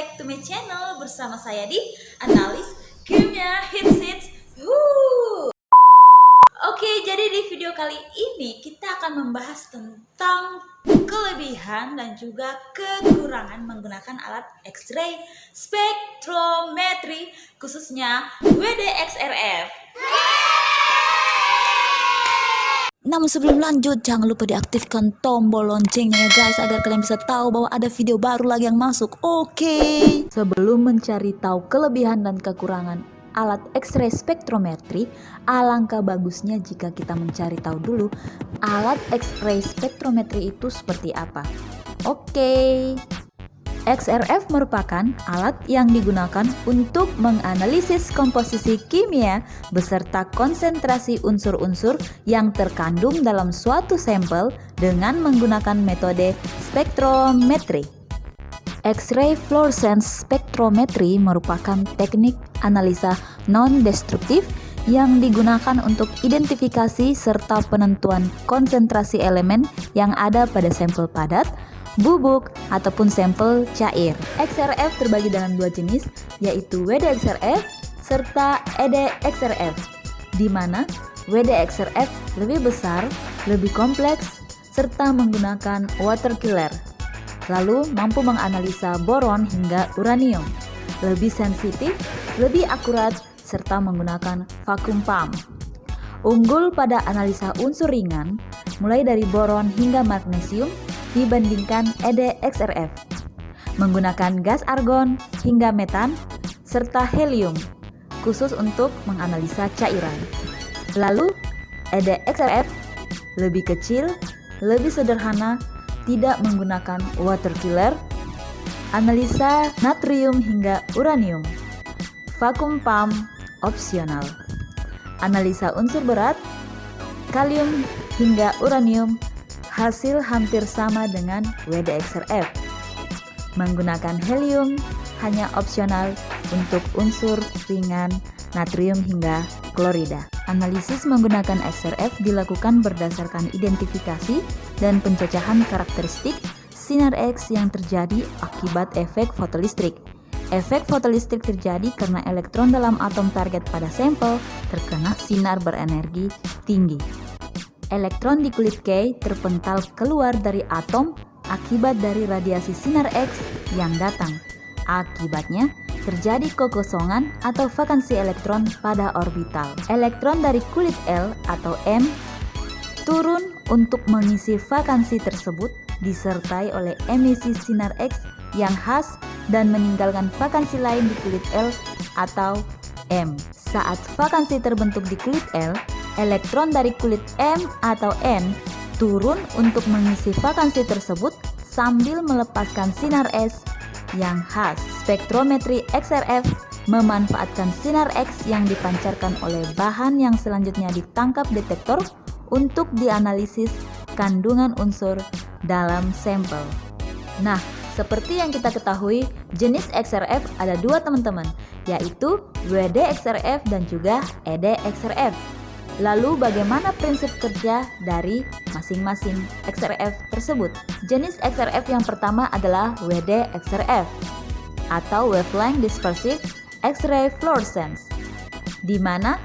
back to my channel bersama saya di Analis Kimia Hits. Oke, jadi di video kali ini kita akan membahas tentang kelebihan dan juga kekurangan menggunakan alat X-ray spektrometri, khususnya WD-XRF. Namun sebelum lanjut, jangan lupa diaktifkan tombol loncengnya ya guys, agar kalian bisa tahu bahwa ada video baru lagi yang masuk. Oke. Sebelum mencari tahu kelebihan dan kekurangan alat X-ray spektrometri, alangkah bagusnya jika kita mencari tahu dulu alat X-ray spektrometri itu seperti apa. Oke. XRF merupakan alat yang digunakan untuk menganalisis komposisi kimia beserta konsentrasi unsur-unsur yang terkandung dalam suatu sampel dengan menggunakan metode spektrometri. X-ray fluorescence spectrometry merupakan teknik analisa non-destruktif yang digunakan untuk identifikasi serta penentuan konsentrasi elemen yang ada pada sampel padat, bubuk, ataupun sampel cair. XRF terbagi dalam dua jenis, yaitu WD-XRF serta ED-XRF, di mana WD-XRF lebih besar, lebih kompleks, serta menggunakan water killer, lalu mampu menganalisa boron hingga uranium, lebih sensitif, lebih akurat, serta menggunakan vacuum pump. Unggul pada analisa unsur ringan, mulai dari boron hingga magnesium, dibandingkan ED-XRF, menggunakan gas argon hingga metan, serta helium, khusus untuk menganalisa cairan. Lalu, ED-XRF lebih kecil, lebih sederhana, tidak menggunakan water killer, analisa natrium hingga uranium, vacuum pump opsional, analisa unsur berat, kalium hingga uranium, hasil hampir sama dengan WD-XRF. Menggunakan helium hanya opsional untuk unsur ringan, natrium hingga klorida. Analisis menggunakan XRF dilakukan berdasarkan identifikasi dan pencacahan karakteristik sinar X yang terjadi akibat efek fotolistrik. Efek fotolistrik terjadi karena elektron dalam atom target pada sampel terkena sinar berenergi tinggi. Elektron di kulit K terpental keluar dari atom akibat dari radiasi sinar X yang datang. Akibatnya, terjadi kekosongan atau vakansi elektron pada orbital. Elektron dari kulit L atau M turun untuk mengisi vakansi tersebut, disertai oleh emisi sinar X yang khas dan meninggalkan vakansi lain di kulit L atau M. Saat vakansi terbentuk di kulit L, elektron dari kulit M atau N turun untuk mengisi vakansi tersebut sambil melepaskan sinar S yang khas. Spektrometri XRF memanfaatkan sinar X yang dipancarkan oleh bahan yang selanjutnya ditangkap detektor untuk dianalisis kandungan unsur dalam sampel. Nah, seperti yang kita ketahui, jenis XRF ada dua teman-teman, yaitu WD-XRF dan juga ED-XRF. Lalu bagaimana prinsip kerja dari masing-masing XRF tersebut? Jenis XRF yang pertama adalah WD-XRF atau Wavelength Dispersive X-ray Fluorescence, di mana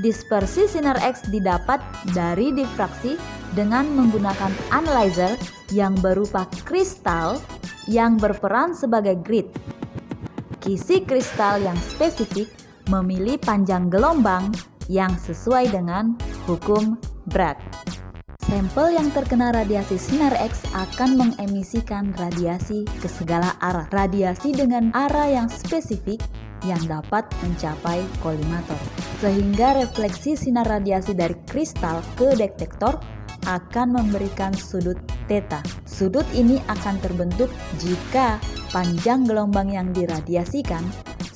dispersi sinar X didapat dari difraksi dengan menggunakan analyzer yang berupa kristal yang berperan sebagai grid. Kisi kristal yang spesifik memilih panjang gelombang yang sesuai dengan hukum Bragg. Sampel yang terkena radiasi sinar X akan mengemisikan radiasi ke segala arah. Radiasi dengan arah yang spesifik yang dapat mencapai kolimator. Sehingga refleksi sinar radiasi dari kristal ke detektor akan memberikan sudut theta. Sudut ini akan terbentuk jika panjang gelombang yang diradiasikan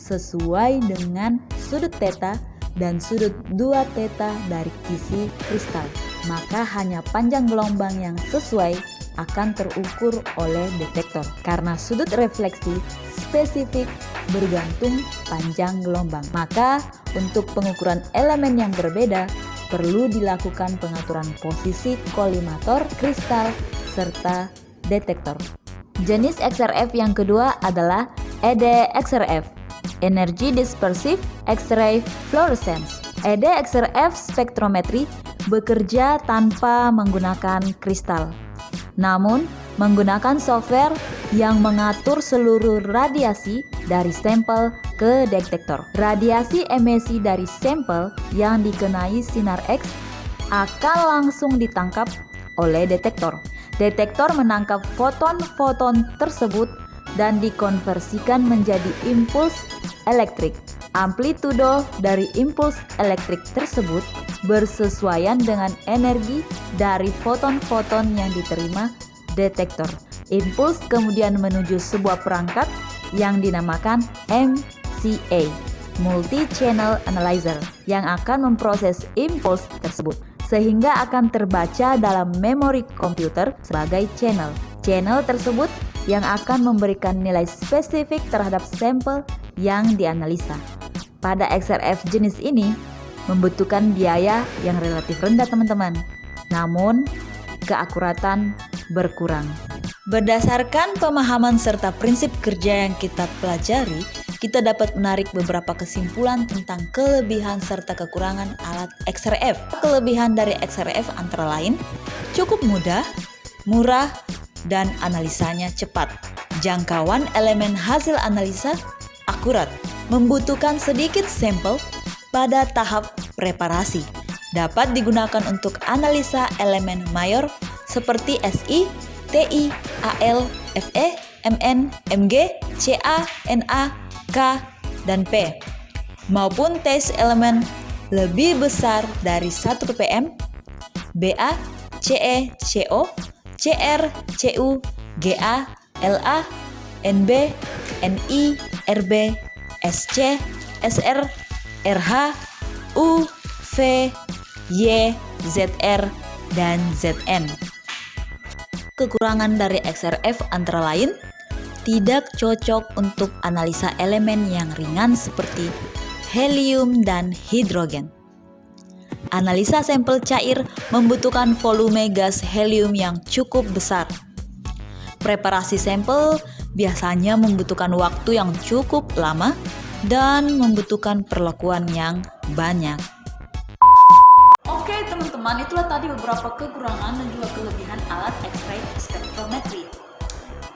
sesuai dengan sudut theta dan sudut 2 theta dari kisi kristal. Maka hanya panjang gelombang yang sesuai akan terukur oleh detektor. Karena sudut refleksi spesifik bergantung panjang gelombang. Maka untuk pengukuran elemen yang berbeda perlu dilakukan pengaturan posisi kolimator, kristal, serta detektor. Jenis XRF yang kedua adalah EDXRF, Energy Dispersive X-ray Fluorescence. EDXRF spektrometri bekerja tanpa menggunakan kristal, namun menggunakan software yang mengatur seluruh radiasi dari sampel ke detektor. Radiasi emisi dari sampel yang dikenai sinar X akan langsung ditangkap oleh detektor. Detektor menangkap foton-foton tersebut dan dikonversikan menjadi impuls elektrik. Amplitudo dari impuls elektrik tersebut bersesuaian dengan energi dari foton-foton yang diterima detektor. Impuls kemudian menuju sebuah perangkat yang dinamakan MCA, Multi-Channel Analyzer, yang akan memproses impuls tersebut sehingga akan terbaca dalam memori komputer sebagai channel. Channel tersebut yang akan memberikan nilai spesifik terhadap sampel yang dianalisa. Pada XRF jenis ini membutuhkan biaya yang relatif rendah teman-teman, namun keakuratan berkurang. Berdasarkan pemahaman serta prinsip kerja yang kita pelajari, kita dapat menarik beberapa kesimpulan tentang kelebihan serta kekurangan alat XRF. Kelebihan dari XRF antara lain, cukup mudah, murah, dan analisanya cepat. Jangkauan elemen hasil analisa akurat, membutuhkan sedikit sampel pada tahap preparasi. Dapat digunakan untuk analisa elemen mayor seperti SI, TI, AL, FE, MN, MG, CA, NA, K, dan P, maupun tes elemen lebih besar dari 1 ppm, BA, CE, CO, CR, CU, GA, LA, NB, NI, RB, SC, SR, RH, U, V, Y, ZR, dan ZN. Kekurangan dari XRF antara lain, tidak cocok untuk analisa elemen yang ringan seperti helium dan hidrogen. Analisa sampel cair membutuhkan volume gas helium yang cukup besar. Preparasi sampel biasanya membutuhkan waktu yang cukup lama dan membutuhkan perlakuan yang banyak. Oke teman-teman, itulah tadi beberapa kekurangan dan juga kelebihan alat X-ray spektrometri.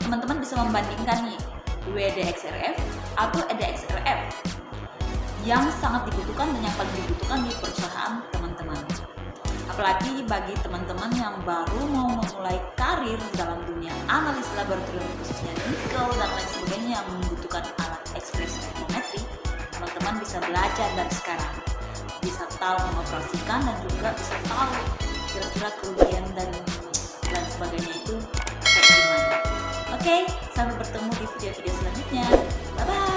Teman-teman bisa membandingkan nih WDXRF atau EDXRF yang sangat dibutuhkan dan yang paling dibutuhkan di perusahaan teman-teman. Apalagi bagi teman-teman yang baru mau memulai karir dalam dunia analis laboratorium khususnya nikel dan lain sebagainya yang membutuhkan alat X-ray spektrometri, teman-teman bisa belajar dari sekarang, bisa tahu mengoperasikan dan juga bisa tahu kira-kira kerugian dan sebagainya itu kayak gimana. Oke, sampai bertemu di video-video selanjutnya. Bye-bye.